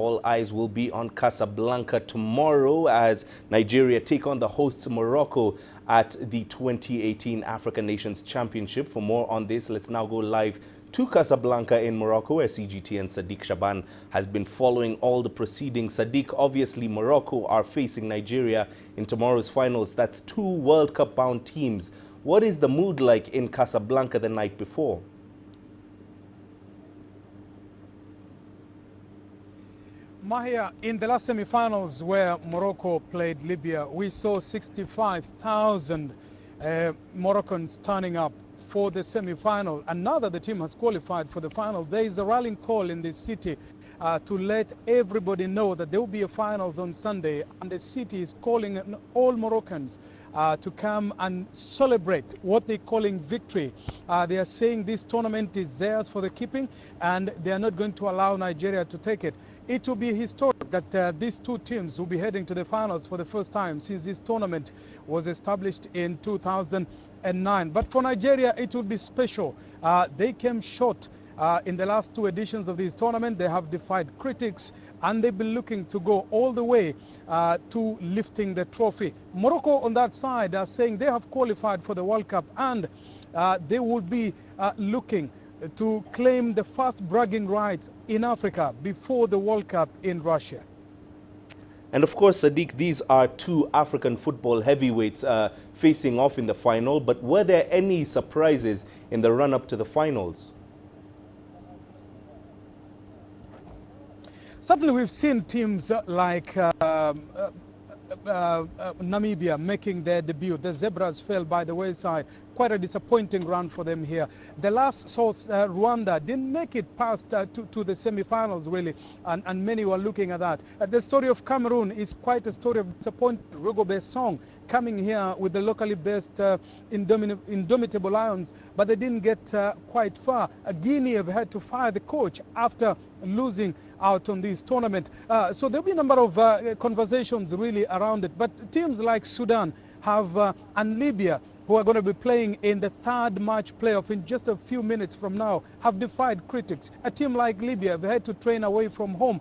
all eyes will be on Casablanca tomorrow as Nigeria take on the hosts Morocco at the 2018 African Nations Championship. For more on this, let's now go live to Casablanca in Morocco, where CGTN Saddique Shaban has been following all the proceedings. Saddique, obviously Morocco are facing Nigeria in tomorrow's finals. That's two World Cup bound teams. What is the mood like in Casablanca the night before? Mahia, in the last semi-finals where Morocco played Libya, we saw 65,000 Moroccans turning up for the semi-final. And now that the team has qualified for the final, there is a rallying call in the city to let everybody know that there will be a finals on Sunday, and the city is calling on all Moroccans to come and celebrate what they're calling victory. They are saying this tournament is theirs for the keeping, and they are not going to allow Nigeria to take it. It will be historic that these two teams will be heading to the finals for the first time since this tournament was established in 2009. But for Nigeria, it will be special. They came short in the last two editions of this tournament. They have defied critics, and they've been looking to go all the way to lifting the trophy. Morocco on that side are saying they have qualified for the World Cup, and they will be looking to claim the first bragging rights in Africa before the World Cup in Russia. And of course, Saddique, these are two African football heavyweights facing off in the final. But were there any surprises in the run-up to the finals? Certainly, we've seen teams like Namibia making their debut. The Zebras fell by the wayside. Quite a disappointing run for them here. The last saw Rwanda didn't make it past to the semi-finals, really, and many were looking at that. The story of Cameroon is quite a story of disappointment. Rigobert Song coming here with the locally based Indomitable Lions, but they didn't get quite far. Guinea have had to fire the coach after losing out on this tournament. So there'll be a number of conversations really around it. But teams like Sudan have and Libya, who are going to be playing in the third match playoff in just a few minutes from now, have defied critics. A team like Libya have had to train away from home.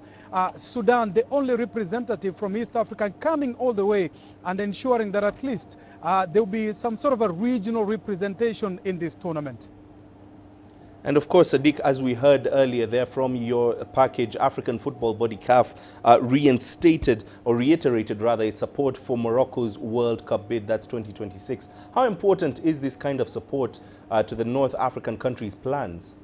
Sudan, the only representative from East Africa, coming all the way and ensuring that at least there will be some sort of a regional representation in this tournament. And of course, Saddique, as we heard earlier there from your package, African football body CAF reinstated or reiterated rather its support for Morocco's World Cup bid. That's 2026. How important is this kind of support to the North African countries' plans?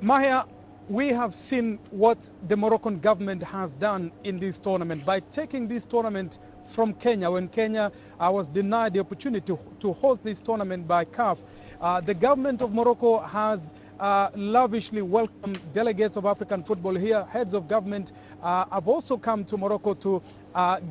Mahia, we have seen what the Moroccan government has done in this tournament by taking this tournament from Kenya. When Kenya was denied the opportunity to host this tournament by CAF, the government of Morocco has lavishly welcomed delegates of African football here. Heads of government have also come to Morocco to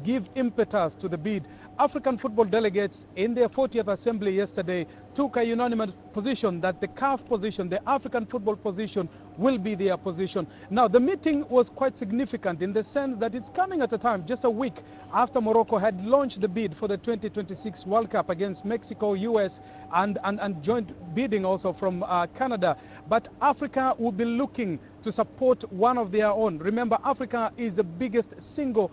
give impetus to the bid. African football delegates in their 40th assembly yesterday took a unanimous position that the CAF position, the African football position, will be their position. Now, the meeting was quite significant in the sense that it's coming at a time just a week after Morocco had launched the bid for the 2026 World Cup against Mexico, US, and joint bidding also from Canada. But Africa will be looking to support one of their own. Remember, Africa is the biggest single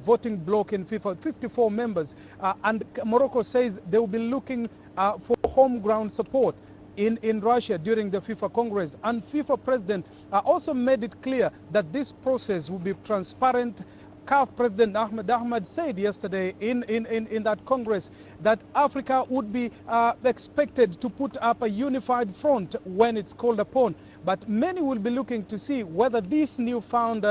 voting bloc in FIFA, 54 members. And Morocco says they will be looking for home ground support in Russia during the FIFA Congress. And FIFA president also made it clear that this process will be transparent. CAF President Ahmed said yesterday in that Congress that Africa would be expected to put up a unified front when it's called upon. But many will be looking to see whether this newfound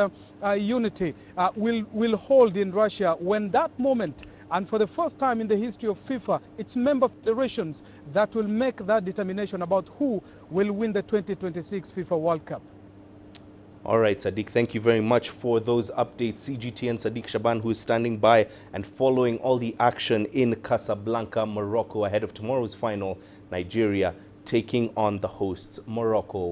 unity will hold in Russia when that moment, and for the first time in the history of FIFA, it's member federations that will make that determination about who will win the 2026 FIFA World Cup. All right, Saddique, thank you very much for those updates. CGTN Saddique Shaban, who is standing by and following all the action in Casablanca, Morocco, ahead of tomorrow's final, Nigeria taking on the hosts, Morocco.